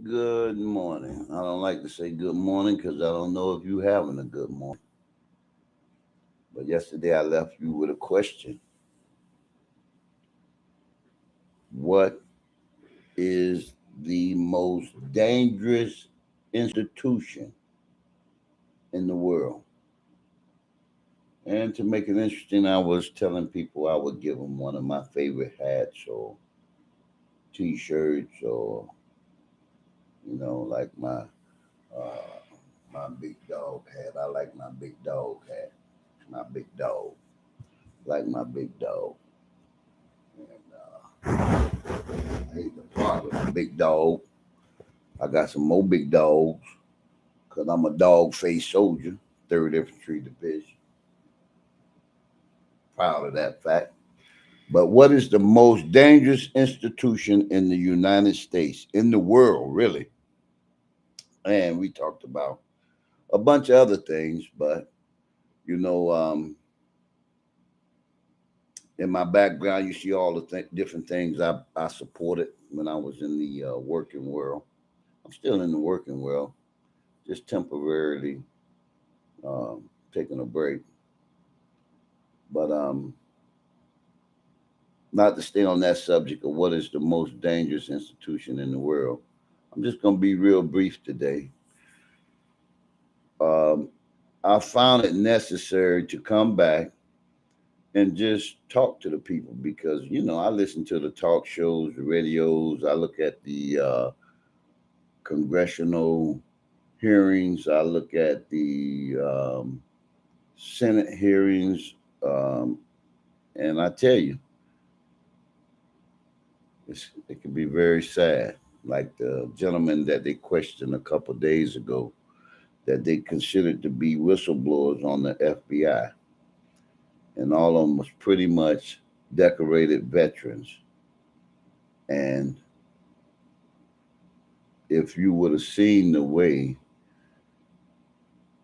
Good morning. I don't like to say good morning because I don't know if you're having a good morning. But yesterday I left you with a question. What is the most dangerous institution in the world? And to make it interesting, I was telling people I would give them one of my favorite hats or t-shirts or, like uh, my big dog hat. I like my big dog hat. My big dog. Like my big dog. And I hate to part with my big dog. I got some more big dogs because I'm a dog faced soldier, 3rd Infantry Division. Proud of that fact. But what is the most dangerous institution in the United States, in the world, really? And we talked about a bunch of other things, but you know, um, in my background, you see all the different things I supported when I was in the working world. I'm still in the working world, just temporarily taking a break. But not to stay on that subject of what is the most dangerous institution in the world. I'm just going to be real brief today. Um, I found it necessary to come back and just talk to the people because I listen to the talk shows, the radios. I look at the congressional hearings. I look at the Senate hearings, um, and I tell you, it can be very sad. Like the gentleman that they questioned a couple of days ago, that they considered to be whistleblowers on the FBI, and all of them was pretty much decorated veterans. And if you would have seen the way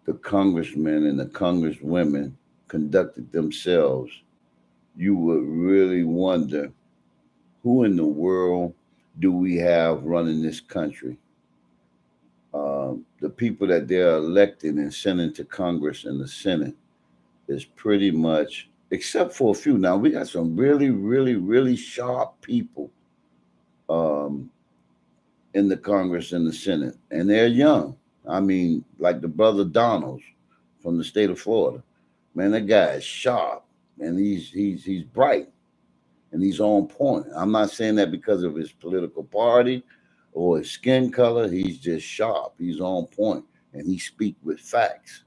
the congressmen and the congresswomen conducted themselves, you would really wonder who in the world do we have running this country? The people that they're electing and sending to Congress and the Senate is pretty much, except for a few. Now we got some really, really, really sharp people um, in the Congress and the Senate, and they're young. I mean, like the brother Donalds from the state of Florida. Man, that guy is sharp, and he's bright, and he's on point. I'm not saying that because of his political party or his skin color. He's just sharp. He's on point, and he speak with facts.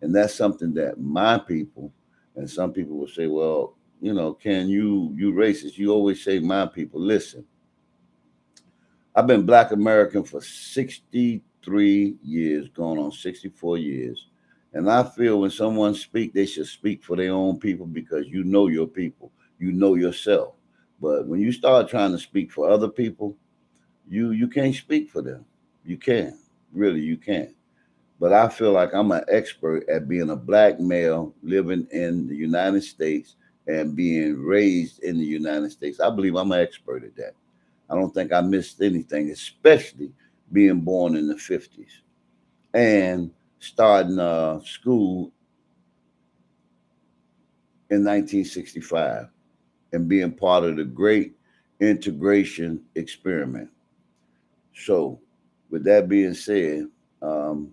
And that's something that my people, and some people will say, well, can you racist? You always say my people. Listen, I've been Black American for 63 years, going on 64 years. And I feel when someone speak, they should speak for their own people because you know your people, you know yourself. But when you start trying to speak for other people, you can't speak for them. You can't. Really, you can't. But I feel like I'm an expert at being a black male living in the United States and being raised in the United States. I believe I'm an expert at that. I don't think I missed anything, especially being born in the 50s and starting school in 1965 and being part of the great integration experiment. So, with that being said, um,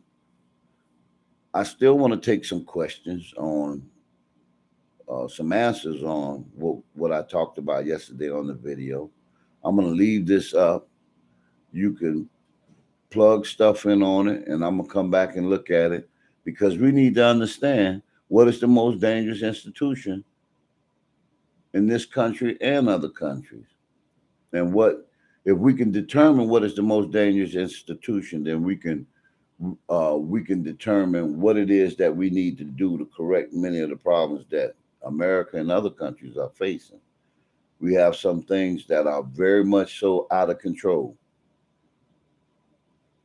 I still want to take some questions on some answers on what I talked about yesterday on the video. I'm going to leave this up. You can plug stuff in on it, and I'm going to come back and look at it because we need to understand what is the most dangerous institution in this country and other countries. And what, if we can determine what is the most dangerous institution, then we can determine what it is that we need to do to correct many of the problems that America and other countries are facing. We have some things that are very much so out of control,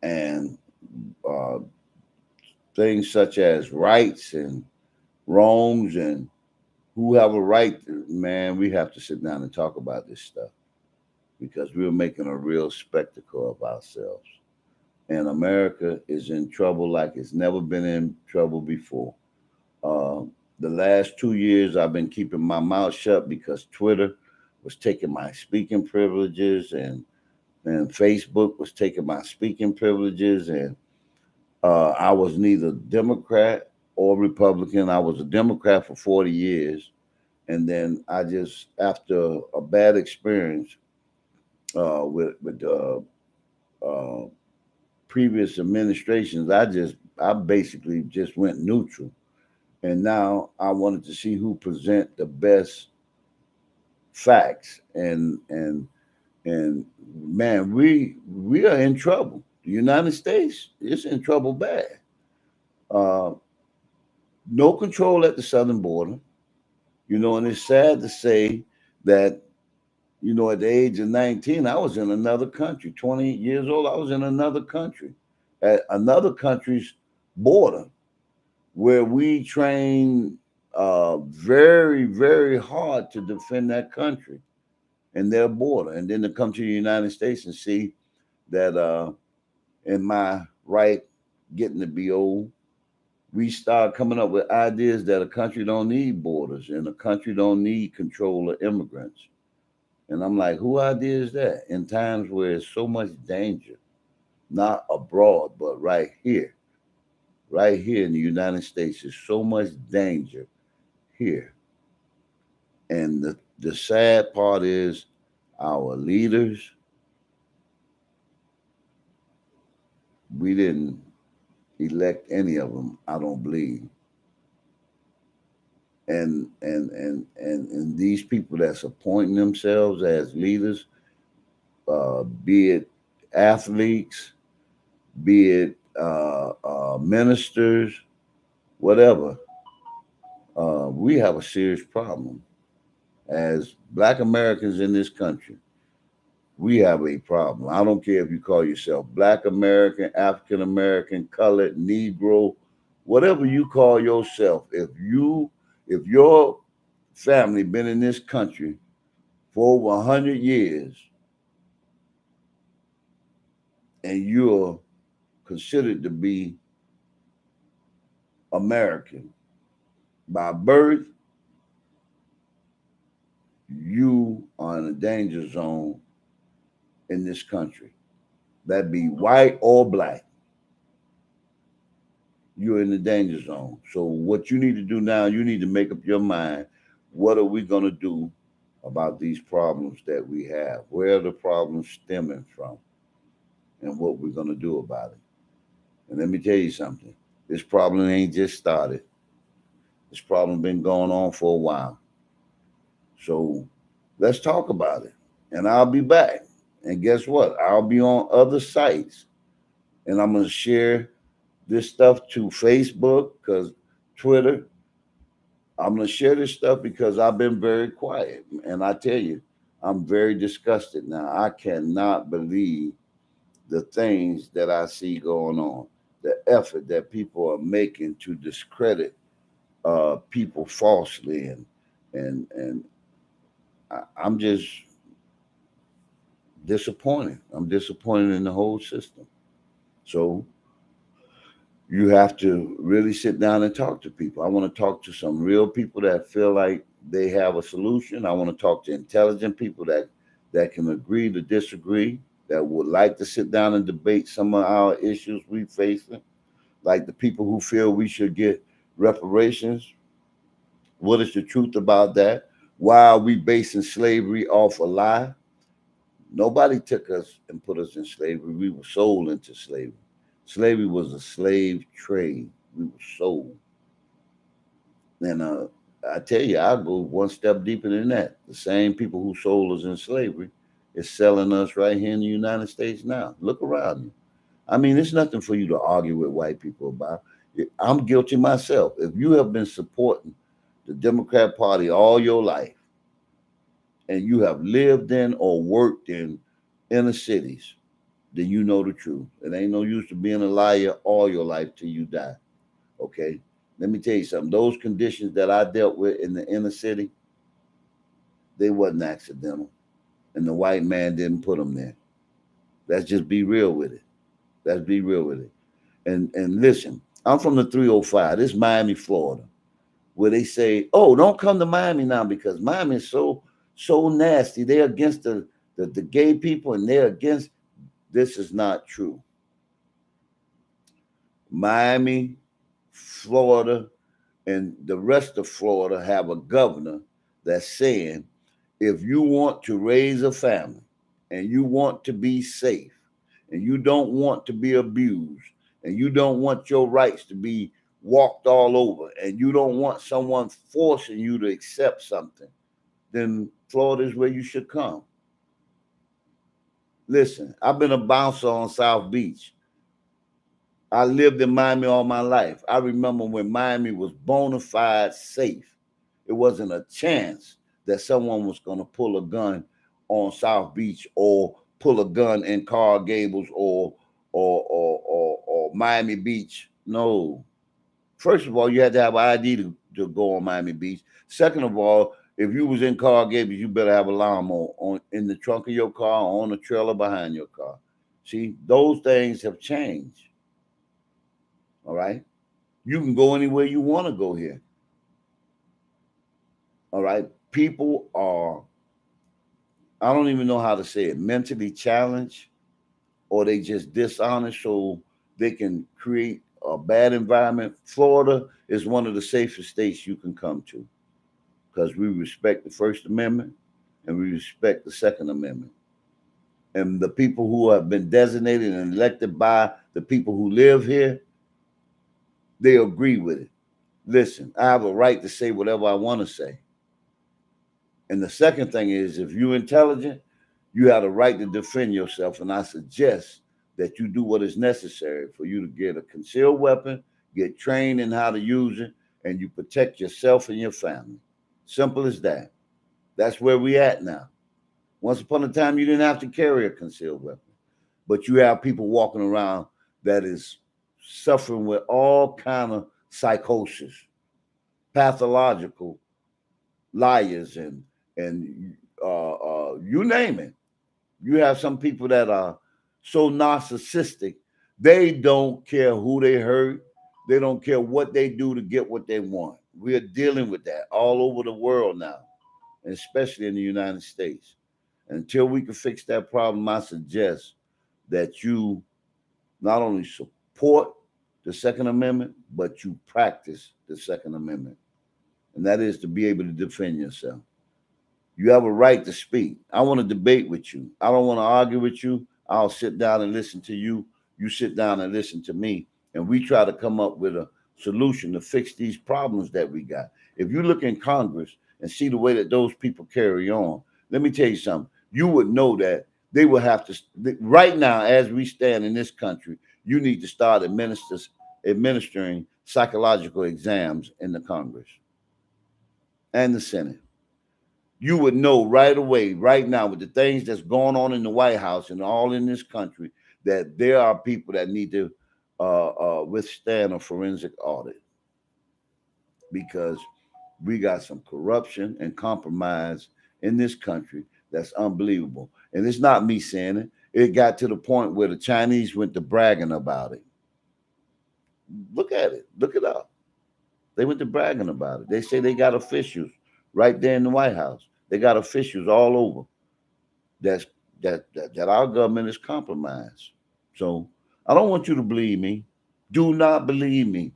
and uh, things such as rights and wrongs and who have a right. Man, we have to sit down and talk about this stuff because we're making a real spectacle of ourselves. and America is in trouble like it's never been in trouble before. Uh, the last 2 years, I've been keeping my mouth shut because Twitter was taking my speaking privileges, and Facebook was taking my speaking privileges, and I was neither Democrat or Republican. I was a Democrat for 40 years. And then I just, after a bad experience with uh, previous administrations, I basically just went neutral. And now I wanted to see who present the best facts. And man, we are in trouble. The United States is in trouble bad. Uh, no control at the southern border, and it's sad to say that, at the age of 19, I was in another country. 20 years old, I was in another country, at another country's border, where we train very, very hard to defend that country and their border. And then to come to the United States and see that in my right, getting to be old, we start coming up with ideas that a country don't need borders and a country don't need control of immigrants. And I'm like, who idea is that? In times where there's so much danger, not abroad, but right here in the United States, there's so much danger here. And the sad part is our leaders, we didn't elect any of them, I don't believe. And these people that's appointing themselves as leaders, be it athletes, be it ministers, whatever, we have a serious problem as Black Americans in this country. We have a problem. I don't care if you call yourself Black American, African American, colored, Negro, whatever you call yourself. If your family been in this country for over 100 years and you're considered to be American by birth, you are in a danger zone in this country. That be white or black, you're in the danger zone. So what you need to do now, you need to make up your mind. What are we going to do about these problems that we have? Where are the problems stemming from? And what we're going to do about it. And let me tell you something. This problem ain't just started. This problem been going on for a while. So let's talk about it. And I'll be back. And guess what? I'll be on other sites. And I'm going to share this stuff to Facebook, because Twitter. I'm going to share this stuff because I've been very quiet. And I tell you, I'm very disgusted now. I cannot believe the things that I see going on, the effort that people are making to discredit people falsely. And I'm just disappointed. I'm disappointed in the whole system. So you have to really sit down and talk to people. I want to talk to some real people that feel like they have a solution. I want to talk to intelligent people that can agree to disagree, that would like to sit down and debate some of our issues we facing, like the people who feel we should get reparations. What is the truth about that? Why are we basing slavery off a lie? Nobody took us and put us in slavery. We were sold into slavery. Slavery was a slave trade. We were sold. And I tell you, I'll go one step deeper than that. The same people who sold us in slavery is selling us right here in the United States now. Look around you. I mean, it's nothing for you to argue with white people about. I'm guilty myself. If you have been supporting the Democrat Party all your life, and you have lived in or worked in inner cities, then you know the truth. It ain't no use to being a liar all your life till you die. Okay? Let me tell you something. Those conditions that I dealt with in the inner city, they wasn't accidental. And the white man didn't put them there. Let's just be real with it. Let's be real with it. And listen, I'm from the 305. This is Miami, Florida, where they say, "Oh, don't come to Miami now because Miami is so nasty. They're against the gay people and they're against." This is not true. Miami, Florida, and the rest of Florida have a governor that's saying if you want to raise a family and you want to be safe and you don't want to be abused and you don't want your rights to be walked all over and you don't want someone forcing you to accept something, then Florida is where you should come. Listen, I've been a bouncer on South Beach. I lived in Miami all my life. I remember when Miami was bona fide safe. It wasn't a chance that someone was going to pull a gun on South Beach or pull a gun in Coral Gables or Miami Beach. No. First of all, you had to have an ID to go on Miami Beach. Second of all, if you was in Coral Gables, you better have a lawnmower on in the trunk of your car or on the trailer behind your car. See, those things have changed. All right. You can go anywhere you want to go here. All right. People are, I don't even know how to say it, mentally challenged or they just dishonest so they can create a bad environment. Florida is one of the safest states you can come to because we respect the First Amendment and we respect the Second Amendment. And the people who have been designated and elected by the people who live here, they agree with it. Listen, I have a right to say whatever I want to say. And the second thing is, if you're intelligent, you have the right to defend yourself. And I suggest that you do what is necessary for you to get a concealed weapon, get trained in how to use it, and you protect yourself and your family. Simple as that. That's where we at now. Once upon a time, you didn't have to carry a concealed weapon, but you have people walking around that is suffering with all kind of psychosis, pathological liars, and you name it. You have some people that are so narcissistic, they don't care who they hurt. They don't care what they do to get what they want. We are dealing with that all over the world now, and especially in the United States. Until we can fix that problem, I suggest that you not only support the Second Amendment, but you practice the Second Amendment. And that is to be able to defend yourself. You have a right to speak. I want to debate with you. I don't want to argue with you. I'll sit down and listen to you. You sit down and listen to me. And we try to come up with a solution to fix these problems that we got. If you look in Congress and see the way that those people carry on, let me tell you something. You would know that they will have to, right now, as we stand in this country, you need to start administering psychological exams in the Congress and the Senate. You would know right away, right now, with the things that's going on in the White House and all in this country, that there are people that need to withstand a forensic audit because we got some corruption and compromise in this country that's unbelievable. And it's not me saying it. It got to the point where the Chinese went to bragging about it. Look at it. Look it up. They went to bragging about it. They say they got officials right there in the White House. They got officials all over that's that our government is compromised. So I don't want you to believe me. Do not believe me.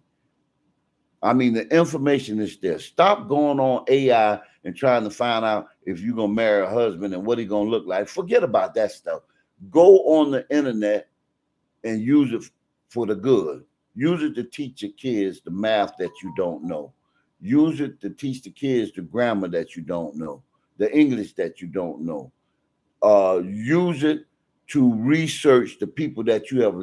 I mean, the information is there. Stop going on AI and trying to find out if you're gonna marry a husband and what he gonna look like. Forget about that stuff. Go on the internet and use it for the good. Use it to teach your kids the math that you don't know. Use it to teach the kids the grammar that you don't know, the English that you don't know. Use it to research the people that you have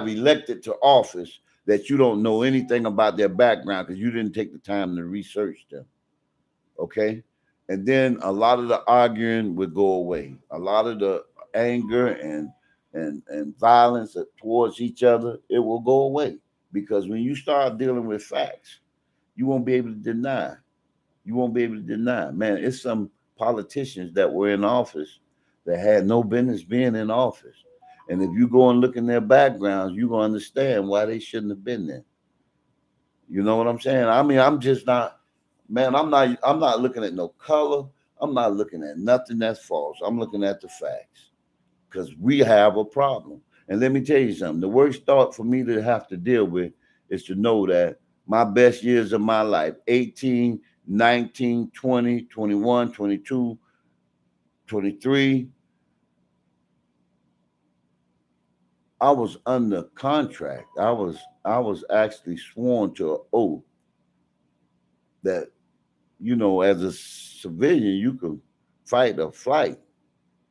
elected to office that you don't know anything about their background because you didn't take the time to research them. Okay, and then a lot of the arguing would go away. A lot of the anger and violence towards each other, it will go away because when you start dealing with facts, you won't be able to deny. You won't be able to deny. Man, it's some politicians that were in office that had no business being in office. And if you go and look in their backgrounds, you're gonna understand why they shouldn't have been there. You know what I'm saying? I mean, I'm just not, man, I'm not looking at no color. I'm not looking at nothing that's false. I'm looking at the facts. Because we have a problem. And let me tell you something. The worst thought for me to have to deal with is to know that my best years of my life, 18, 19, 20, 21, 22, 23, I was under contract. I was actually sworn to an oath that, as a civilian, you could fight or flight.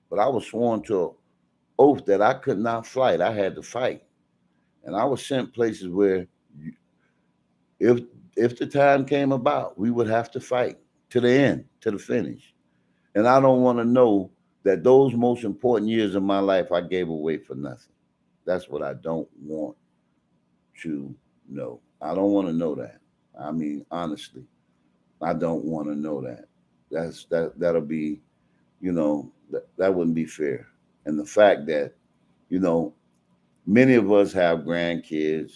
But I was sworn to an oath that I could not fight. I had to fight. And I was sent places where if if the time came about, we would have to fight to the end, to the finish. And I don't want to know that those most important years of my life I gave away for nothing. That's what I don't want to know. I don't want to know that. I mean, honestly, I don't want to know that. That'll be, that wouldn't be fair. And the fact that, you know, many of us have grandkids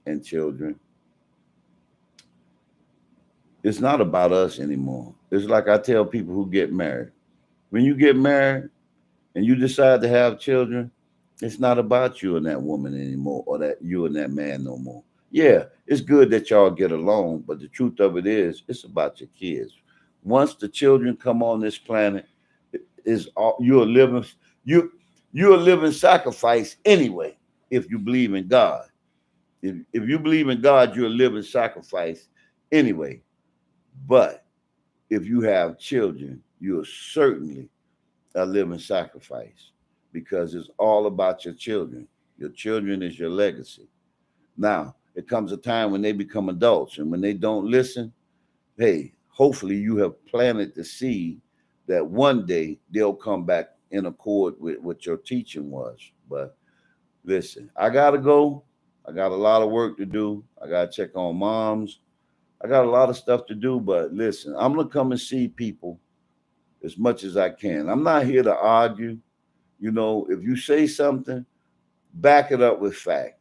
and children. It's not about us anymore. It's like I tell people who get married. When you get married and you decide to have children, it's not about you and that woman anymore or that you and that man no more. Yeah, it's good that y'all get along, but the truth of it is, it's about your kids. Once the children come on this planet, is all you're a living you you're a living sacrifice anyway. If you believe in God, if you believe in God, you're a living sacrifice anyway. But if you have children, you're certainly a living sacrifice because it's all about your children. Your children is your legacy. Now, it comes a time when they become adults, and when they don't listen, hey, hopefully you have planted the seed that one day they'll come back in accord with what your teaching was. But listen, I got to go. I got a lot of work to do. I got to check on moms. I got a lot of stuff to do, but listen, I'm going to come and see people as much as I can. I'm not here to argue. If you say something, back it up with fact.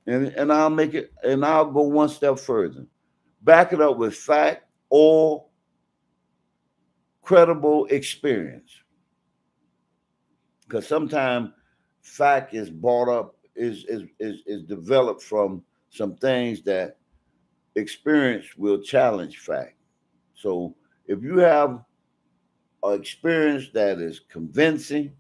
And I'll make it, and I'll go one step further. Back it up with fact or credible experience. Because sometimes fact is brought up, is developed from some things that experience will challenge fact. So if you have an experience that is convincing,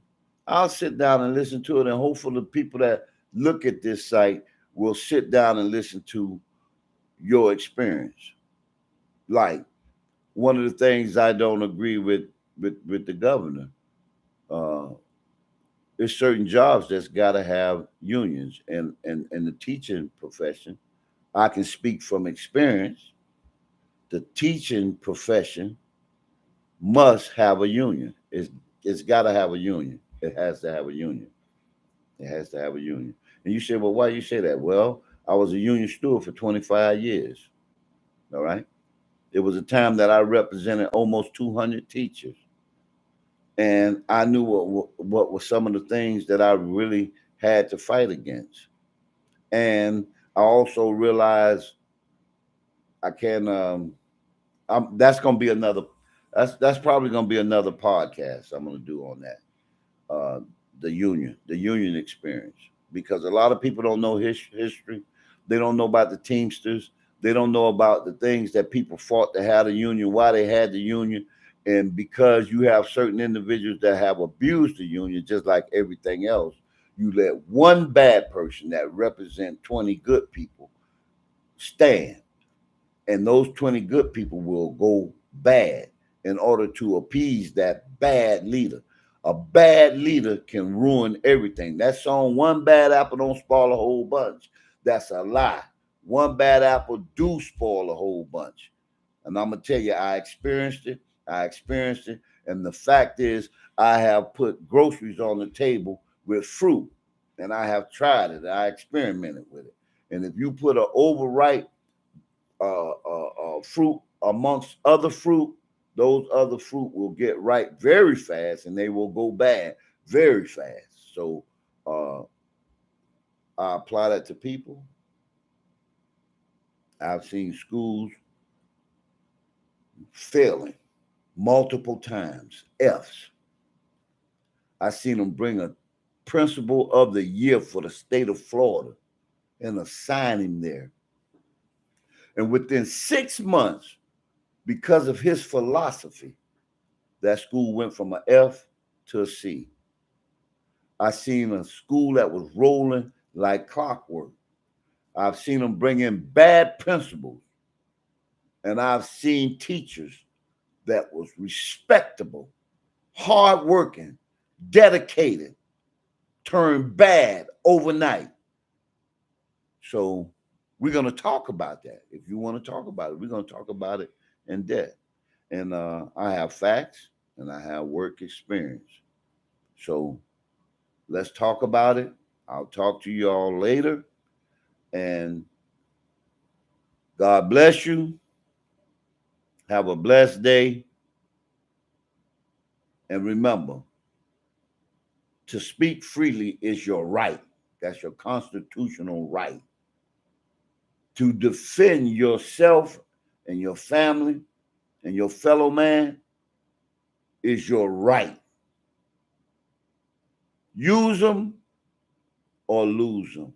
I'll sit down and listen to it, and hopefully the people that look at this site will sit down and listen to your experience. Like one of the things I don't agree with the governor uh, is certain jobs that's got to have unions, and the teaching profession. I can speak from experience. The teaching profession must have a union. It's got to have a union. It has to have a union. It has to have a union. And you say, well, why you say that? Well, I was a union steward for 25 years. All right. It was a time that I represented almost 200 teachers. And I knew what were some of the things that I really had to fight against. And I also realized I can, that's going to be another, that's probably going to be another podcast I'm going to do on that. Uh, the union experience, because a lot of people don't know history. They don't know about the Teamsters. They don't know about the things that people fought to have the union, why they had the union, and because you have certain individuals that have abused the union, just like everything else, you let one bad person that represent 20 good people stand, and those 20 good people will go bad in order to appease that bad leader. A bad leader can ruin everything. That song, One Bad Apple Don't Spoil a Whole Bunch, that's a lie. One bad apple do spoil a whole bunch. And I'm going to tell you, I experienced it. I experienced it. And the fact is, I have put groceries on the table with fruit, and I have tried it. I experimented with it. And if you put an overripe fruit amongst other fruit, those other fruit will get ripe very fast and they will go bad very fast. So Uh, I apply that to people. I've seen schools failing multiple times, F's. I seen them bring a principal of the year for the state of Florida and assign him there. And within 6 months, because of his philosophy, that school went from an F to a C. I seen a school that was rolling like clockwork. I've seen them bring in bad principals, and I've seen teachers that was respectable, hardworking, dedicated, turn bad overnight. So we're going to talk about that. If you want to talk about it, we're going to talk about it in depth. And I have facts and I have work experience. So let's talk about it. I'll talk to you all later. And God bless you. Have a blessed day. And remember, to speak freely is your right. That's your constitutional right. To defend yourself and your family and your fellow man is your right. Use them or lose them.